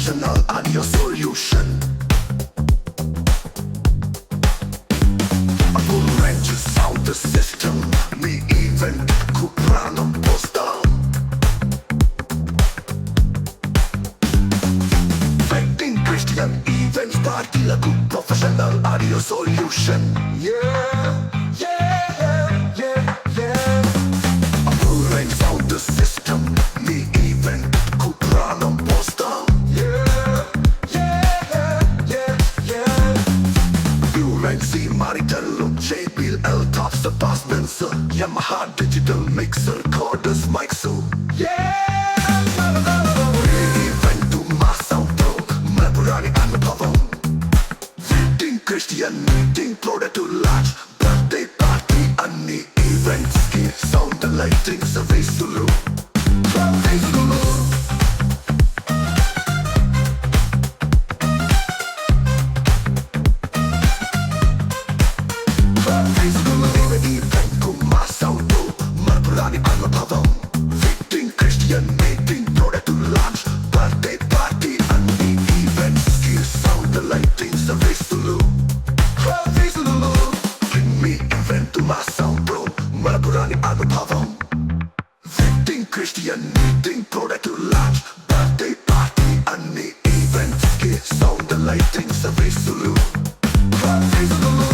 professional audio solution. A full range of sound system. Ni event kupranom postal. Wedding, Christian events, party lagu professional audio solution. Yeah, yeah, yeah, yeah. A full range sound system. Ni event kupranom postal. Yeah, yeah, yeah, yeah. UNC Maritel, JBL tops the bass Spencer, Yamaha digital mixer, recorders, mic so. Yeah. Event to my sound pro, Melbourne and Pavon. Wedding, Christian meeting, product to large, birthday party, any events, sound the lighting, service sulu. Service sulu. Christian meeting, product to launch, birthday party, and the event, skill, sound, the lighting, service to Lou. Service to Lou. Bring me event to my sound bro, Melbourne and Pavon. Wedding, Christian meeting, product to launch, birthday party, and the event, skill, sound, the lighting, service to Lou. Service to Lou.